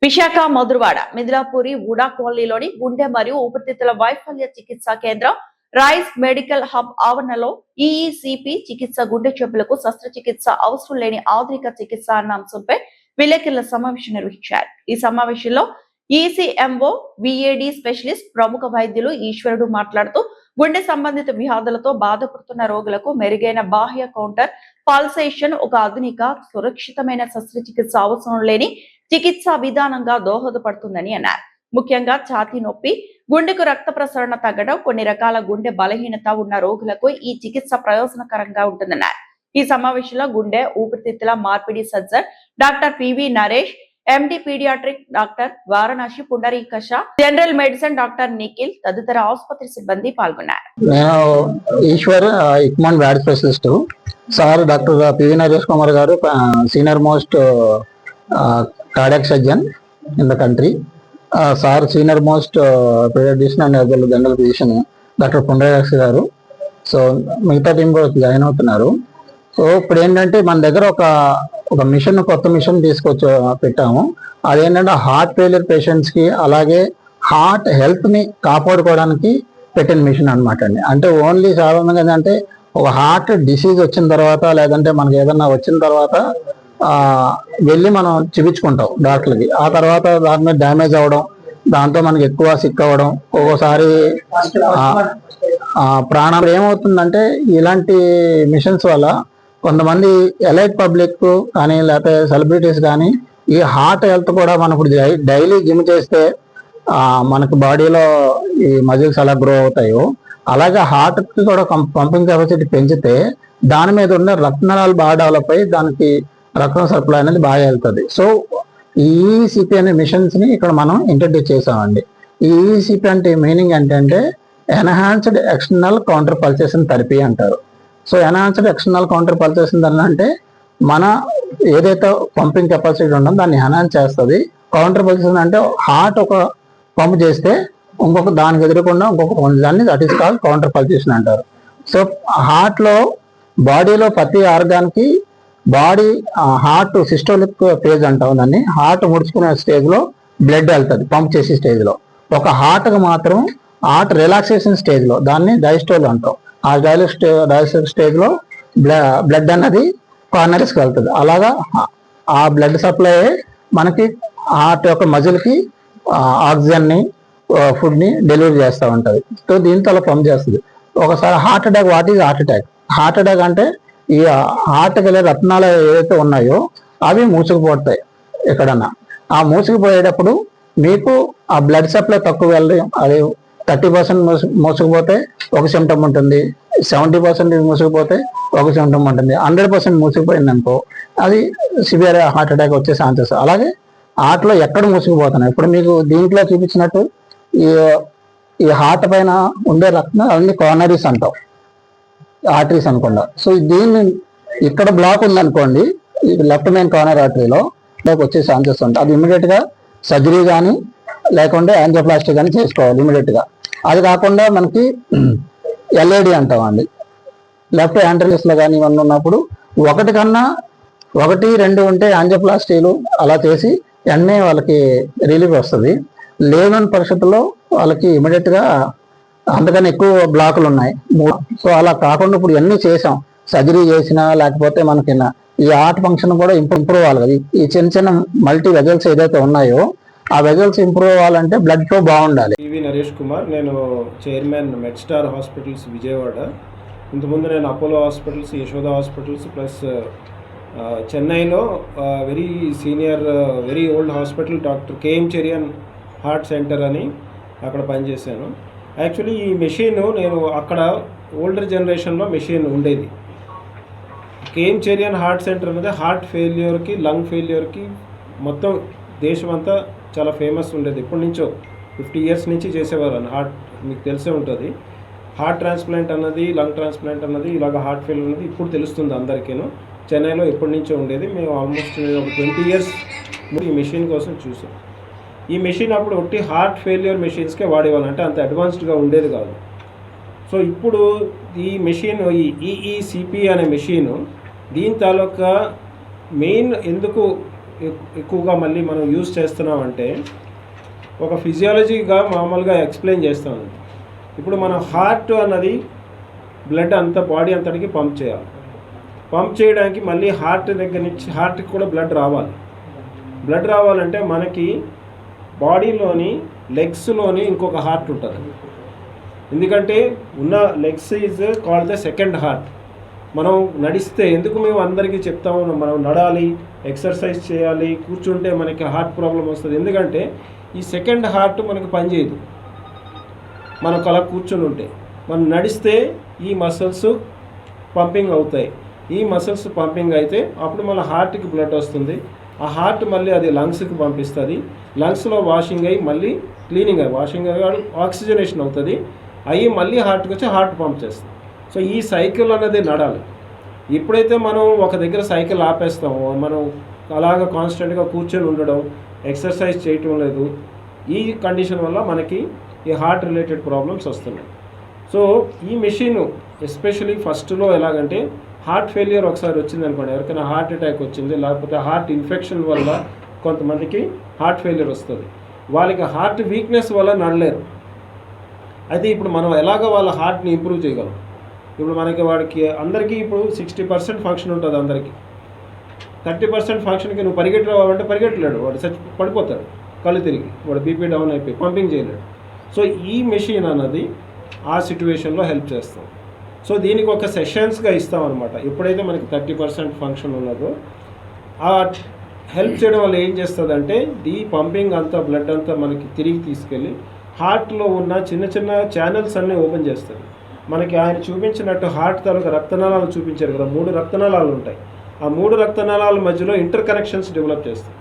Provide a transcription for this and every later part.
విశాఖ మధురవాడ మిదిలాపూరి వుడా కాలనీలోని గుండె మరియు ఊపిరితిత్తుల వైఫల్య చికిత్సా కేంద్రం రైస్ మెడికల్ హబ్ ఆవరణలో ఈఈసిపి చికిత్స గుండె జబ్బులకు శస్త్రచికిత్స అవసరం లేని ఆధునిక చికిత్స అన్న అంశంపై విలేకరుల సమావేశం నిర్వహించారు. ఈ సమావేశంలో ఈసీఎంఓ విఏడి స్పెషలిస్ట్ ప్రముఖ వైద్యులు ఈశ్వరుడు మాట్లాడుతూ గుండె సంబంధిత వ్యాధులతో బాధపడుతున్న రోగులకు మెరుగైన బాహ్య కౌంటర్ పల్సేషన్ ఒక ఆధునిక సురక్షితమైన శస్త్రచికిత్స అవసరం లేని చికిత్సా విధానంగా దోహదపడుతుందని అన్నారు. ముఖ్యంగా ఛాతీ నొప్పి, గుండెకు రక్త ప్రసరణ తగ్గడం, కొన్ని రకాల గుండె బలహీనత ఉన్న రోగులకు ఈ చికిత్స ప్రయోజనకరంగా ఉంటుందన్నారు. ఈ సమావేశంలో గుండె ఊపిరితిత్తుల మార్పిడి surgeon doctor PV Naresh, MD paediatric doctor Varanasi Pundarikasha, general medicine doctor Nikhil తదితర ఆసుపత్రి సిబ్బంది పాల్గొన్నారు. ఈశ్వర్ ఇక్మాన్ వ్యాడ్ specialist sir doctor PV Naresh Kumar గారు senior most cardiac surgeon in the country. Sir senior most paediatrician and general physician doctor Pundarikasha గారు. సో మిగతా టీం కూడా జాయిన్ అవుతున్నారు. సో ఇప్పుడు ఏంటంటే మన దగ్గర ఒక మిషన్, కొత్త మిషన్ తీసుకొచ్చి పెట్టాము. అదేంటంటే హార్ట్ ఫెయిలియర్ పేషెంట్స్ కి, అలాగే హార్ట్ హెల్త్ ని కాపాడుకోవడానికి పెట్టిన మిషన్ అనమాట అండి. అంటే ఓన్లీ సాధారణంగా ఏంటంటే ఒక హార్ట్ డిసీజ్ వచ్చిన తర్వాత, లేదంటే మనకి ఏదన్నా వచ్చిన తర్వాత వెళ్ళి మనం చూపించుకుంటాం డాక్టర్లకి. ఆ తర్వాత దాని మీద డ్యామేజ్ అవ్వడం, దాంతో మనకి ఎక్కువ సిక్ అవ్వడం, ఒక్కోసారి ప్రాణం ఏమవుతుందంటే ఇలాంటి మిషన్స్ వల్ల కొంతమంది ఎలైట్ పబ్లిక్ కానీ లేకపోతే సెలబ్రిటీస్ కానీ ఈ హార్ట్ హెల్త్ కూడా మనం ఇప్పుడు డైలీ జిమ్ చేస్తే మనకు బాడీలో ఈ మజిల్స్ ఎలా గ్రో అవుతాయో అలాగే హార్ట్ కి కూడా పంపింగ్ కెపాసిటీ పెంచితే దాని మీద ఉన్న రక్తనాళాలు బాగా డెవలప్ అయ్యి దానికి రక్తం సప్లై అనేది బాగా వెళ్తుంది. సో ఈ ఈఈసిపి అనే మిషన్స్ ని ఇక్కడ మనం ఇంట్రడ్యూస్ చేసామండి. ఈ ఈఈసిపి అంటే మీనింగ్ ఏంటంటే enhanced external counter pulsation therapy అంటారు. So enhanced external counter pulsation అంటే మన ఏదైతే పంపింగ్ కెపాసిటీ ఉందో దాన్ని ఎన్హాన్స్ చేస్తుంది. కౌంటర్ పల్సేషన్ అంటే హార్ట్ ఒక పంప్ చేస్తే ఇంకొక దానికి ఎదురకుండా ఇంకొక దాన్ని that is called counter pulsation అంటారు. సో హార్ట్ లో బాడీలో ప్రతి ఆర్గాన్కి బాడీ హార్ట్ సిస్టోలిక్ ఫేజ్ అంటాం దాన్ని. హార్ట్ ముడుచుకునే స్టేజ్ లో బ్లడ్ వెళ్తుంది పంప్ చేసే స్టేజ్ లో. ఒక హార్ట్ కి మాత్రం హార్ట్ రిలాక్సేషన్ స్టేజ్ లో దాన్ని డైస్టోల్ అంటాం. ఆ డైస్టోల్ స్టేజ్ లో బ్లడ్ అన్నది కార్నరీస్ కి వెళ్తుంది. అలాగా ఆ బ్లడ్ సప్లై మనకి హార్ట్ యొక్క మజిల్ కి ఆక్సిజన్ ని, ఫుడ్ ని డెలివరీ చేస్తూ ఉంటది. సో దీంతో అలా పంప్ చేస్తుంది. ఒకసారి heart attack, what is heart attack? Heart attack అంటే ఈ హార్ట్ వెళ్ళే రత్నాలు ఏవైతే ఉన్నాయో అవి మూసుకుపోతాయి ఎక్కడన్నా. ఆ మూసుకుపోయేటప్పుడు మీకు ఆ బ్లడ్ సప్లై తక్కువ వెళ్ళి అది 30% మూసుకుపోతే ఒక సిమ్టమ్ ఉంటుంది, 70% మూసుకుపోతే ఒక సిమ్టమ్ ఉంటుంది, 100% మూసుకుపోయింది అనుకో అది సివియర్ హార్ట్ అటాక్ వచ్చే ఛాన్సెస్. అలాగే హార్ట్లో ఎక్కడ మూసుకుపోతున్నాయి, ఇప్పుడు మీకు దీంట్లో చూపించినట్టు ఈ హార్ట్ పైన ఉండే రక్తం అన్ని కార్నరీస్ అంటాం, ఆర్టరీస్ అనుకోండి. సో దీన్ని ఇక్కడ బ్లాక్ ఉందనుకోండి, లెఫ్ట్ మెయిన్ కార్నర్ ఆర్టరీలో వచ్చే ఛాన్సెస్ ఉంటాయి. అది ఇమీడియట్ గా సర్జరీ కానీ లేకుంటే యాంజియోప్లాస్టీ కానీ చేసుకోవాలి ఇమీడియట్ గా. అది కాకుండా మనకి ఎల్ఏడి అంటాం అండి, లెఫ్ట్ యాంట్రలిస్ లో కానీ ఇవన్నీ ఉన్నప్పుడు 1 కన్నా 1, 2 ఉంటే యాంజియోప్లాస్టీలు అలా చేసి వెంటనే వాళ్ళకి రిలీఫ్ వస్తుంది. లేని పరిస్థితుల్లో వాళ్ళకి ఇమీడియట్ గా అంతకన్నా ఎక్కువ బ్లాకులు ఉన్నాయి. సో అలా కాకుండా ఇప్పుడు ఇవన్నీ చేసాం, సర్జరీ చేసినా లేకపోతే మనకి ఈ హార్ట్ ఫంక్షన్ కూడా ఇంప్రూవ్ అవ్వాలి కదా. ఈ చిన్న చిన్న మల్టీ వెజల్స్ ఏదైతే ఉన్నాయో ఆ వెజల్స్ ఇంప్రూవ్ అవ్వాలంటే బ్లడ్ ఫ్లో బాగుండాలి. పివి నరేష్ కుమార్, నేను చైర్మన్ మెడ్స్టార్ హాస్పిటల్స్ విజయవాడ. ఇంతకుముందు నేను Apollo hospitals, Yashoda hospitals plus చెన్నైలో very senior very old hospital doctor KM Cherian heart centre అని అక్కడ పనిచేశాను. యాక్చువల్లీ ఈ మెషిన్ నేను అక్కడ ఓల్డర్ జనరేషన్లో మెషిన్ ఉండేది. కేఎం చెరియన్ హార్ట్ సెంటర్ అనేది హార్ట్ ఫెయిల్యూర్కి, లంగ్ ఫెయిల్యూర్కి మొత్తం దేశం అంతా చాలా ఫేమస్ ఉండేది. ఎప్పటి నుంచో 50 years నుంచి చేసేవారు అని. హార్ట్ మీకు తెలిసే ఉంటుంది. హార్ట్ ట్రాన్స్ప్లాంట్ అన్నది, లంగ్ ట్రాన్స్ప్లాంట్ అన్నది, ఇలాగ హార్ట్ ఫెయిల్యూర్ అన్నది ఇప్పుడు తెలుస్తుంది అందరికీను. చెన్నైలో ఎప్పటి నుంచో ఉండేది. మేము ఆల్మోస్ట్ ఒక 20 years ఈ మెషిన్ కోసం చూసాం. ఈ మెషిన్ అప్పుడు ఒకటి హార్ట్ ఫెయిల్యూర్ మెషిన్స్కే వాడేవాళ్ళు, అంటే అంత అడ్వాన్స్డ్గా ఉండేది కాదు. సో ఇప్పుడు ఈ మెషిన్, ఈ ఈఈసిపి అనే మెషిన్, దీని తాలూకా మెయిన్ ఎందుకు ఎక్కువగా మళ్ళీ మనం యూజ్ చేస్తున్నామంటే ఒక ఫిజియాలజీగా మామూలుగా ఎక్స్ప్లెయిన్ చేస్తాను. ఇప్పుడు మన హార్ట్ అన్నది బ్లడ్ అంతా బాడీ అంతటికి పంప్ చేయాలి. పంప్ చేయడానికి మళ్ళీ హార్ట్ దగ్గర నుంచి హార్ట్కి కూడా బ్లడ్ రావాలి. బ్లడ్ రావాలంటే మనకి బాడీలోని లెగ్స్లోని ఇంకొక హార్ట్ ఉంటుంది. ఎందుకంటే ఉన్న legs is called the second heart. మనం నడిస్తే ఎందుకు మేము అందరికీ చెప్తాము మనం నడాలి, ఎక్సర్సైజ్ చేయాలి, కూర్చుంటే మనకి హార్ట్ ప్రాబ్లం వస్తుంది. ఎందుకంటే ఈ సెకండ్ హార్ట్ మనకు పనిచేయదు మనకు అలా కూర్చుని ఉంటే. మనం నడిస్తే ఈ మసిల్స్ పంపింగ్ అవుతాయి. ఈ మసిల్స్ పంపింగ్ అయితే అప్పుడు మన హార్ట్కి బ్లడ్ వస్తుంది. ఆ హార్ట్ మళ్ళీ అది లంగ్స్కి పంపిస్తుంది. లంగ్స్లో వాషింగ్ అయ్యి మళ్ళీ క్లీనింగ్ అయ్యి వాషింగ్ అయ్యి ఆక్సిజనేషన్ అవుతుంది. అయ్యి మళ్ళీ హార్ట్కి వచ్చి హార్ట్ పంప్ చేస్తుంది. సో ఈ సైకిల్ అనేది నడాలి. ఎప్పుడైతే మనం ఒక దగ్గర సైకిల్ ఆపేస్తామో, మనం అలాగ కాన్స్టెంట్గా కూర్చొని ఉండడం, ఎక్సర్సైజ్ చేయటం లేదు, ఈ కండిషన్ వల్ల మనకి ఈ హార్ట్ రిలేటెడ్ ప్రాబ్లమ్స్ వస్తున్నాయి. సో ఈ మెషిన్ ఎస్పెషలీ ఫస్ట్లో ఎలాగంటే హార్ట్ ఫెయిలియర్ ఒకసారి వచ్చింది అనుకోండి, ఎవరికైనా హార్ట్ అటాక్ వచ్చింది, లేకపోతే హార్ట్ ఇన్ఫెక్షన్ వల్ల కొంతమందికి హార్ట్ ఫెయిలియర్ వస్తుంది. వాళ్ళకి హార్ట్ వీక్నెస్ వల్ల నడలేరు. అయితే ఇప్పుడు మనం ఎలాగ వాళ్ళ హార్ట్ని ఇంప్రూవ్ చేయగలం? ఇప్పుడు మనకి వాడికి అందరికీ ఇప్పుడు 60% ఫంక్షన్ ఉంటుంది. అందరికీ 30% ఫంక్షన్కి నువ్వు పరిగెట్టలేవంటే పరిగెట్టలేడు, వాడు పడిపోతాడు, కళ్ళు తిరిగి, వాడు బీపీ డౌన్ అయిపోయి పంపింగ్ చేయలేడు. సో ఈ మెషిన్ అన్నది ఆ సిచ్యువేషన్లో హెల్ప్ చేస్తాం. సో దీనికి ఒక సెషన్స్గా ఇస్తాం అనమాట. ఎప్పుడైతే మనకి 30% ఫంక్షన్ ఉన్నదో ఆ హెల్ప్ చేయడం వల్ల ఏం చేస్తుందంటే ఈ పంపింగ్ అంతా బ్లడ్ అంతా మనకి తిరిగి తీసుకెళ్ళి హార్ట్లో ఉన్న చిన్న చిన్న ఛానల్స్ అన్నీ ఓపెన్ చేస్తుంది. మనకి ఆయన చూపించినట్టు హార్ట్ తాలూకా రక్తనాళాలు చూపించారు కదా, 3 రక్తనాళాలు ఉంటాయి. ఆ 3 రక్తనాళాల మధ్యలో ఇంటర్ కనెక్షన్స్ డెవలప్ చేస్తాయి.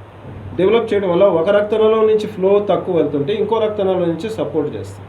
డెవలప్ చేయడం వల్ల ఒక రక్తనాళం నుంచి ఫ్లో తక్కువ వెళ్తుంటే ఇంకో రక్తనాళం నుంచి సపోర్ట్ చేస్తుంది.